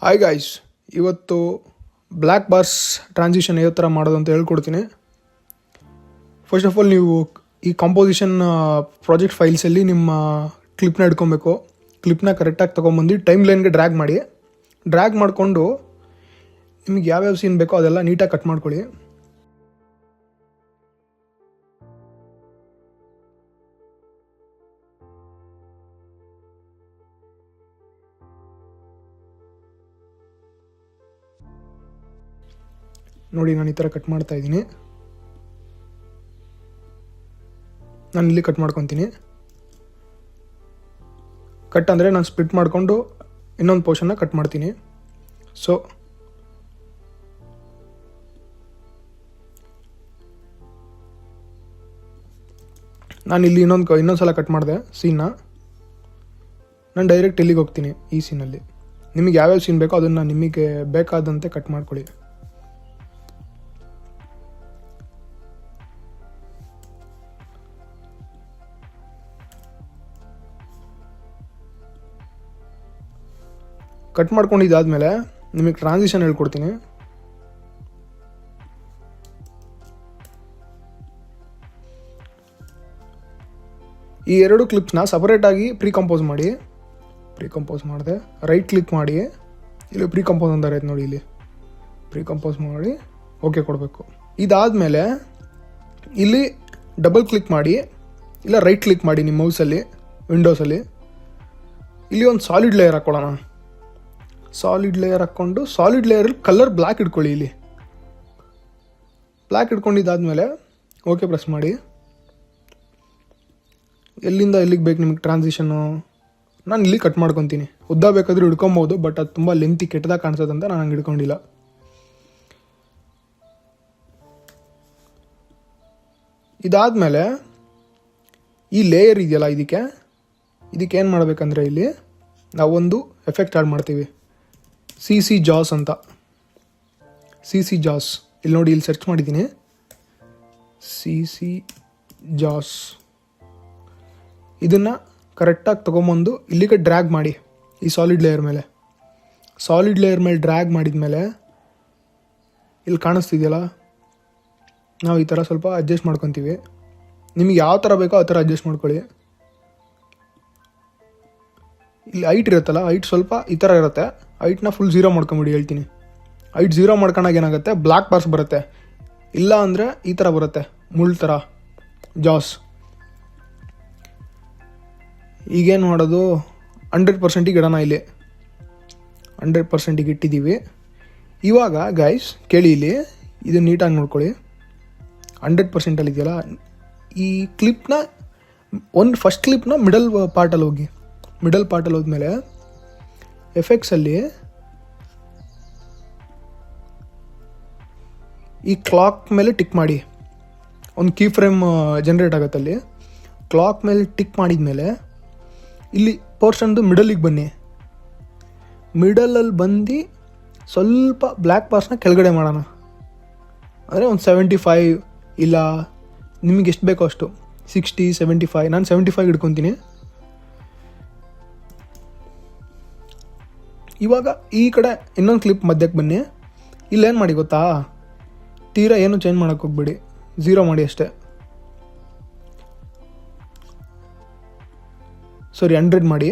Hi guys, ಇವತ್ತು black bars transition ಯಾವ ಥರ ಮಾಡೋದು ಅಂತ ಹೇಳ್ಕೊಡ್ತೀನಿ. ಫಸ್ಟ್ ಆಫ್ ಆಲ್ ನೀವು ಈ ಕಾಂಪೋಸಿಷನ್ ಪ್ರಾಜೆಕ್ಟ್ ಫೈಲ್ಸಲ್ಲಿ ನಿಮ್ಮ ಕ್ಲಿಪ್ನ ಇಟ್ಕೊಬೇಕು. ಕ್ಲಿಪ್ನ ಕರೆಕ್ಟಾಗಿ ತೊಗೊಂಬಂದು ಟೈಮ್ ಲೈನ್ಗೆ ಡ್ರ್ಯಾಗ್ ಮಾಡಿಕೊಂಡು ನಿಮಗೆ ಯಾವ್ಯಾವ ಸೀನ್ ಬೇಕೋ ಅದೆಲ್ಲ ನೀಟಾಗಿ ಕಟ್ ಮಾಡ್ಕೊಳ್ಳಿ. ನೋಡಿ, ನಾನು ಈ ಥರ ಕಟ್ ಮಾಡ್ತಾ ಇದ್ದೀನಿ. ನಾನು ಇಲ್ಲಿ ಕಟ್ ಮಾಡ್ಕೊತೀನಿ. ಕಟ್ ಅಂದರೆ ನಾನು ಸ್ಪ್ಲಿಟ್ ಮಾಡಿಕೊಂಡು ಇನ್ನೊಂದು ಪೋರ್ಷನ್ನ ಕಟ್ ಮಾಡ್ತೀನಿ. ಸೊ ನಾನು ಇಲ್ಲಿ ಇನ್ನೊಂದು ಸಲ ಕಟ್ ಮಾಡಿದೆ ಸೀನ್ನ. ನಾನು ಡೈರೆಕ್ಟ್ ಇಲ್ಲಿಗೆ ಹೋಗ್ತೀನಿ. ಈ ಸೀನಲ್ಲಿ ನಿಮಗೆ ಯಾವ್ಯಾವ ಸೀನ್ ಬೇಕೋ ಅದನ್ನು ನಿಮಗೆ ಬೇಕಾದಂತೆ ಕಟ್ ಮಾಡ್ಕೊಳ್ಳಿ. ಕಟ್ ಮಾಡ್ಕೊಂಡಿದ್ದಾದಮೇಲೆ ನಿಮಗೆ ಟ್ರಾನ್ಸಿಷನ್ ಹೇಳ್ಕೊಡ್ತೀನಿ. ಈ ಎರಡು ಕ್ಲಿಪ್ಸ್ನ ಸಪರೇಟಾಗಿ ಪ್ರೀಕಂಪೋಸ್ ಮಾಡಿದೆ. ರೈಟ್ ಕ್ಲಿಕ್ ಮಾಡಿ, ಇಲ್ಲಿ ಪ್ರೀಕಂಪೋಸ್ ಅಂತ ಇರುತ್ತೆ ನೋಡಿ, ಇಲ್ಲಿ ಪ್ರೀಕಂಪೋಸ್ ಮಾಡಿ ಓಕೆ ಕೊಡಬೇಕು. ಇದಾದಮೇಲೆ ಇಲ್ಲಿ ಡಬಲ್ ಕ್ಲಿಕ್ ಮಾಡಿ, ಇಲ್ಲ ರೈಟ್ ಕ್ಲಿಕ್ ಮಾಡಿ ನಿಮ್ಮ ಮೌಸಲ್ಲಿ, ವಿಂಡೋಸಲ್ಲಿ. ಇಲ್ಲಿ ಒಂದು ಸಾಲಿಡ್ ಲೇಯರ್ ಹಾಕ್ಕೊಳ್ಳೋಣ. ಸಾಲಿಡ್ ಲೇಯರ್ ಹಾಕ್ಕೊಂಡು ಸಾಲಿಡ್ ಲೇಯರಲ್ಲಿ ಕಲರ್ ಬ್ಲ್ಯಾಕ್ ಇಟ್ಕೊಳ್ಳಿ. ಇಲ್ಲಿ ಬ್ಲ್ಯಾಕ್ ಇಟ್ಕೊಂಡಿದ್ದಾದಮೇಲೆ ಓಕೆ ಪ್ರೆಸ್ ಮಾಡಿ. ಎಲ್ಲಿಂದ ಎಲ್ಲಿಗೆ ಬೇಕು ನಿಮಗೆ ಟ್ರಾನ್ಸಿಷನ್ನು ನಾನು ಇಲ್ಲಿ ಕಟ್ ಮಾಡ್ಕೊತೀನಿ. ಉದ್ದ ಬೇಕಾದರೂ ಹಿಡ್ಕೊಬೋದು, ಬಟ್ ಅದು ತುಂಬ ಲೆಂತಿ ಕೆಟ್ಟದಾಗ ಕಾಣಿಸೋದು ಅಂತ ನಾನು ಹಂಗೆ ಹಿಡ್ಕೊಂಡಿಲ್ಲ. ಇದಾದಮೇಲೆ ಈ ಲೇಯರ್ ಇದೆಯಲ್ಲ, ಇದಕ್ಕೆ ಏನು ಮಾಡಬೇಕಂದ್ರೆ ಇಲ್ಲಿ ನಾವೊಂದು ಎಫೆಕ್ಟ್ ಆ್ಯಡ್ ಮಾಡ್ತೀವಿ. ಸಿ ಜಾಸ್ ಅಂತ. ಸಿ ಜಾಸ್ ಇಲ್ಲಿ ನೋಡಿ, ಇಲ್ಲಿ ಸರ್ಚ್ ಮಾಡಿದ್ದೀನಿ. ಸಿ ಜಾಸ್ ಇದನ್ನು ಕರೆಕ್ಟಾಗಿ ತೊಗೊಂಬಂದು ಇಲ್ಲಿಗೆ ಡ್ರ್ಯಾಗ್ ಮಾಡಿ. ಈ ಸಾಲಿಡ್ ಲೇಯರ್ ಮೇಲೆ ಡ್ರ್ಯಾಗ್ ಮಾಡಿದ್ಮೇಲೆ ಇಲ್ಲಿ ಕಾಣಿಸ್ತಿದೆಯಲ್ಲ, ನಾವು ಈ ಥರ ಸ್ವಲ್ಪ ಅಡ್ಜಸ್ಟ್ ಮಾಡ್ಕೊತೀವಿ. ನಿಮಗೆ ಯಾವ ಥರ ಬೇಕೋ ಆ ಥರ ಅಡ್ಜಸ್ಟ್ ಮಾಡ್ಕೊಳ್ಳಿ. ಇಲ್ಲಿ ಹೈಟ್ ಇರುತ್ತಲ್ಲ, ಹೈಟ್ ಸ್ವಲ್ಪ ಈ ಥರ ಇರುತ್ತೆ. ಹೈಟ್ನ ಫುಲ್ 0 ಮಾಡ್ಕೊಂಬಿಡಿ. ಹೇಳ್ತೀನಿ, ಹೈಟ್ 0 ಮಾಡ್ಕೊಂಡಾಗ ಏನಾಗುತ್ತೆ, ಬ್ಲ್ಯಾಕ್ ಬಾರ್ಸ್ ಬರುತ್ತೆ. ಇಲ್ಲ ಅಂದರೆ ಈ ಥರ ಬರುತ್ತೆ, ಮುಳ್ಳು ಥರ ಜಾಸ್. ಈಗೇನು ಮಾಡೋದು, 100% ಇಡೋಣ. ಇಲ್ಲಿ 100% ಇಟ್ಟಿದ್ದೀವಿ. ಇವಾಗ ಗೈಸ್ ಕೇಳಿ, ಇಲ್ಲಿ ಇದು ನೀಟಾಗಿ ನೋಡ್ಕೊಳ್ಳಿ. 100% ಇದೆಯಲ್ಲ, ಈ ಕ್ಲಿಪ್ನ ಫಸ್ಟ್ ಕ್ಲಿಪ್ನ ಮಿಡಲ್ ಪಾರ್ಟಲ್ಲಿ ಹೋದ್ಮೇಲೆ ಎಫೆಕ್ಟ್ಸಲ್ಲಿ ಈ ಕ್ಲಾಕ್ ಮೇಲೆ ಟಿಕ್ ಮಾಡಿ. ಒಂದು ಕೀ ಫ್ರೇಮ್ ಜನ್ರೇಟ್ ಆಗುತ್ತೆ. ಅಲ್ಲಿ ಕ್ಲಾಕ್ ಮೇಲೆ ಟಿಕ್ ಮಾಡಿದ್ಮೇಲೆ ಇಲ್ಲಿ ಪೋರ್ಷನ್ದು ಮಿಡಲಿಗೆ ಬನ್ನಿ. ಮಿಡಲಲ್ಲಿ ಬಂದು ಸ್ವಲ್ಪ ಬ್ಲ್ಯಾಕ್ ಬಾರ್ಸ್ನ ಕೆಳಗಡೆ ಮಾಡೋಣ. ಅಂದರೆ ಒಂದು 75, ಇಲ್ಲ ನಿಮಗೆ ಎಷ್ಟು ಬೇಕೋ ಅಷ್ಟು, 60, 75. ನಾನು 75 ಹಿಡ್ಕೊತೀನಿ. ಇವಾಗ ಈ ಕಡೆ ಇನ್ನೊಂದು ಕ್ಲಿಪ್ ಮಧ್ಯಕ್ಕೆ ಬನ್ನಿ. ಇಲ್ಲೇನು ಮಾಡಿ ಗೊತ್ತಾ, ತೀರಾ ಏನು ಚೇಂಜ್ ಮಾಡೋಕ್ಕೆ ಹೋಗ್ಬೇಡಿ, 0 ಮಾಡಿ ಅಷ್ಟೇ. 100 ಮಾಡಿ.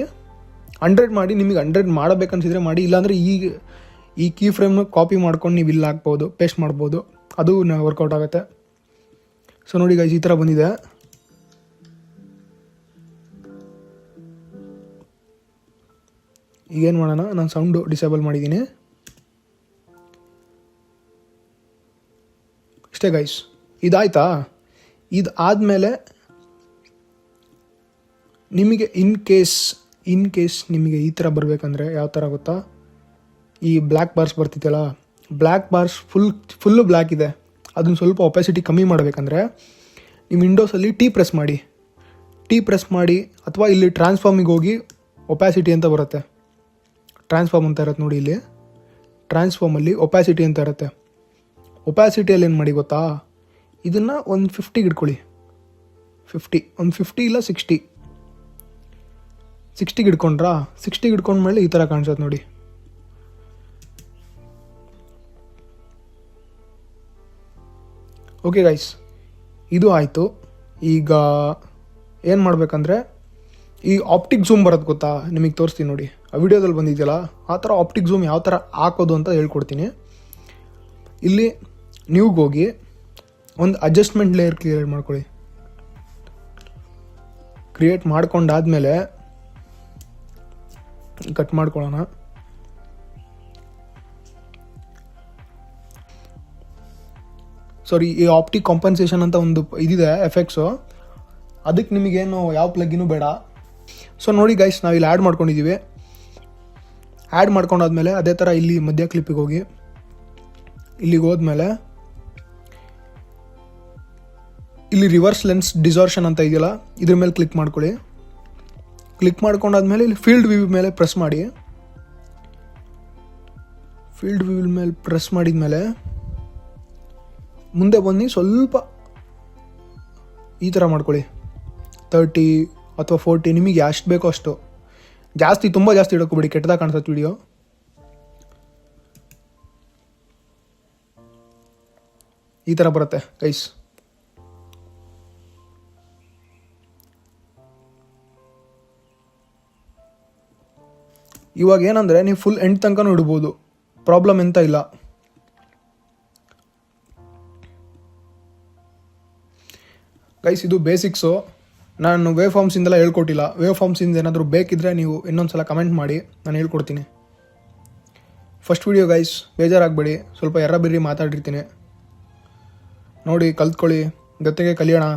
100 ಮಾಡಿ. ನಿಮಗೆ 100 ಮಾಡಬೇಕನ್ಸಿದ್ರೆ ಮಾಡಿ, ಇಲ್ಲಾಂದರೆ ಈ ಕೀ ಫ್ರೇಮ್ನ ಕಾಪಿ ಮಾಡ್ಕೊಂಡು ನೀವು ಇಲ್ಲಿ ಹಾಕ್ಬೋದು, ಪೇಸ್ಟ್ ಮಾಡ್ಬೋದು, ಅದು ವರ್ಕೌಟ್ ಆಗುತ್ತೆ. ಸೊ ನೋಡಿ ಗೈಸ್, ಈ ಥರ ಬಂದಿದೆ. ಈಗೇನು ಮಾಡೋಣ, ನಾನು ಸೌಂಡು ಡಿಸೇಬಲ್ ಮಾಡಿದ್ದೀನಿ. ಇಷ್ಟೇ ಗೈಸ್. ಇದಾಯ್ತಾ? ಇದಾದಮೇಲೆ ನಿಮಗೆ ಇನ್ ಕೇಸ್ ನಿಮಗೆ ಈ ಥರ ಬರಬೇಕಂದ್ರೆ ಯಾವ ಥರ ಗೊತ್ತಾ, ಈ ಬ್ಲ್ಯಾಕ್ ಬಾರ್ಸ್ ಬರ್ತಿತ್ತಲ್ಲ, ಬ್ಲ್ಯಾಕ್ ಬಾರ್ಸ್ ಫುಲ್ಲು ಬ್ಲ್ಯಾಕ್ ಇದೆ, ಅದನ್ನು ಸ್ವಲ್ಪ ಒಪಾಸಿಟಿ ಕಮ್ಮಿ ಮಾಡಬೇಕಂದ್ರೆ ನಿಮ್ಮ ವಿಂಡೋಸಲ್ಲಿ ಟಿ ಪ್ರೆಸ್ ಮಾಡಿ, ಅಥವಾ ಇಲ್ಲಿ ಟ್ರಾನ್ಸ್ಫಾರ್ಮಿಗೆ ಹೋಗಿ ಒಪಾಸಿಟಿ ಅಂತ ಬರುತ್ತೆ. ಟ್ರಾನ್ಸ್ಫಾರ್ಮ್ ಅಂತ ಇರುತ್ತೆ ನೋಡಿ, ಇಲ್ಲಿ ಟ್ರಾನ್ಸ್ಫಾರ್ಮಲ್ಲಿ ಒಪಾಸಿಟಿ ಅಂತ ಇರುತ್ತೆ. ಒಪಾಸಿಟಿಯಲ್ಲಿ ಏನು ಮಾಡಿ ಗೊತ್ತಾ, ಇದನ್ನು ಒಂದು 50 ಇಟ್ಕೊಳ್ಳಿ. 50 ಇಲ್ಲ 60 ಹಿಡ್ಕೊಂಡ್ರಾ, 60 ಹಿಡ್ಕೊಂಡ್ಮೇಲೆ ಈ ಥರ ಕಾಣಿಸುತ್ತೆ ನೋಡಿ. ಓಕೆ ಗೈಸ್, ಇದು ಆಯಿತು. ಈಗ ಏನು ಮಾಡಬೇಕಂದ್ರೆ ಈ ಆಪ್ಟಿಕ್ ಝೂಮ್ ಬರೋದು ಗೊತ್ತಾ, ನಿಮಗೆ ತೋರಿಸ್ತೀನಿ ನೋಡಿ. ಆ ವಿಡಿಯೋದಲ್ಲಿ ಬಂದಿದೆಯಲ್ಲ, ಆ ಥರ ಆಪ್ಟಿಕ್ ಝೂಮ್ ಯಾವ ಥರ ಹಾಕೋದು ಅಂತ ಹೇಳ್ಕೊಡ್ತೀನಿ. ಇಲ್ಲಿ ನ್ಯೂಗೆ ಹೋಗಿ ಒಂದು ಅಡ್ಜಸ್ಟ್ಮೆಂಟ್ ಲೇಯರ್ ಕ್ರಿಯೇಟ್ ಮಾಡ್ಕೊಳ್ಳಿ. ಕ್ರಿಯೇಟ್ ಮಾಡ್ಕೊಂಡಾದ್ಮೇಲೆ ಕಟ್ ಮಾಡ್ಕೊಳ್ಳೋಣ. ಸಾರಿ, ಈ ಆಪ್ಟಿಕ್ ಕಾಂಪನ್ಸೇಷನ್ ಅಂತ ಒಂದು ಇದಿದೆ ಎಫೆಕ್ಟ್ಸು. ಅದಕ್ಕೆ ನಿಮಗೇನು ಯಾವ ಪ್ಲಗ್ಗಿನೂ ಬೇಡ. ಸೊ ನೋಡಿ ಗೈಸ್, ನಾವು ಇಲ್ಲಿ ಆ್ಯಡ್ ಮಾಡ್ಕೊಂಡಿದ್ದೀವಿ. ಆ್ಯಡ್ ಮಾಡ್ಕೊಂಡಾದ್ಮೇಲೆ ಅದೇ ಥರ ಇಲ್ಲಿ ಮಧ್ಯ ಕ್ಲಿಪ್ಪಿಗೆ ಹೋಗಿ, ಇಲ್ಲಿಗೆ ಹೋದ್ಮೇಲೆ ಇಲ್ಲಿ ರಿವರ್ಸ್ ಲೆನ್ಸ್ ಡಿಸಾರ್ಷನ್ ಅಂತ ಇದೆಯಲ್ಲ, ಇದ್ರ ಮೇಲೆ ಕ್ಲಿಕ್ ಮಾಡ್ಕೊಳ್ಳಿ. ಕ್ಲಿಕ್ ಮಾಡ್ಕೊಂಡಾದ್ಮೇಲೆ ಇಲ್ಲಿ ಫೀಲ್ಡ್ ವ್ಯೂ ಮೇಲೆ ಪ್ರೆಸ್ ಮಾಡಿ. ಫೀಲ್ಡ್ ವ್ಯೂ ಮೇಲೆ ಪ್ರೆಸ್ ಮಾಡಿದ್ಮೇಲೆ ಮುಂದೆ ಬನ್ನಿ, ಸ್ವಲ್ಪ ಈ ಥರ ಮಾಡ್ಕೊಳ್ಳಿ. 30 ಅಥವಾ 40 ನಿಮಗೆ ಎಷ್ಟು ಬೇಕೋ ಅಷ್ಟು. ಜಾಸ್ತಿ, ತುಂಬ ಜಾಸ್ತಿ ಇಡೋಕೋಬೇಡಿ, ಕೆಟ್ಟದಾಗ ಕಾಣಿಸುತ್ತೆ ವಿಡಿಯೋ. ಈ ಥರ ಬರುತ್ತೆ ಗೈಸ್. ಇವಾಗ ಏನಂದರೆ ನೀವು ಫುಲ್ ಎಂಡ್ ತನಕನೂ ಇಡ್ಬೋದು, ಪ್ರಾಬ್ಲಮ್ ಎಂತ ಇಲ್ಲ. ಗೈಸ್, ಇದು ಬೇಸಿಕ್ಸು. ನಾನು ವೇವ್ ಫಾರ್ಮ್ಸಿಂದೆಲ್ಲ ಹೇಳ್ಕೊಟ್ಟಿಲ್ಲ. ವೇವ್ ಫಾರ್ಮ್ಸಿಂದ ಏನಾದರೂ ಬೇಕಿದ್ದರೆ ನೀವು ಇನ್ನೊಂದು ಸಲ ಕಮೆಂಟ್ ಮಾಡಿ, ನಾನು ಹೇಳ್ಕೊಡ್ತೀನಿ. ಫಸ್ಟ್ ವಿಡಿಯೋ ಗೈಸ್, ಬೇಜಾರಾಗಬೇಡಿ, ಸ್ವಲ್ಪ ಎರ್ರಬಿರ್ರಿ ಮಾತಾಡಿರ್ತೀನಿ. ನೋಡಿ, ಕಲ್ತ್ಕೊಳ್ಳಿ, ಜೊತೆಗೆ ಕಲಿಯೋಣ.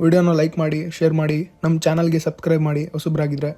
ವಿಡಿಯೋನ ಲೈಕ್ ಮಾಡಿ, ಶೇರ್ ಮಾಡಿ, ನಮ್ಮ ಚಾನಲ್ಗೆ ಸಬ್ಸ್ಕ್ರೈಬ್ ಮಾಡಿ ಹೊಸಬ್ರಾಗಿದ್ದರೆ.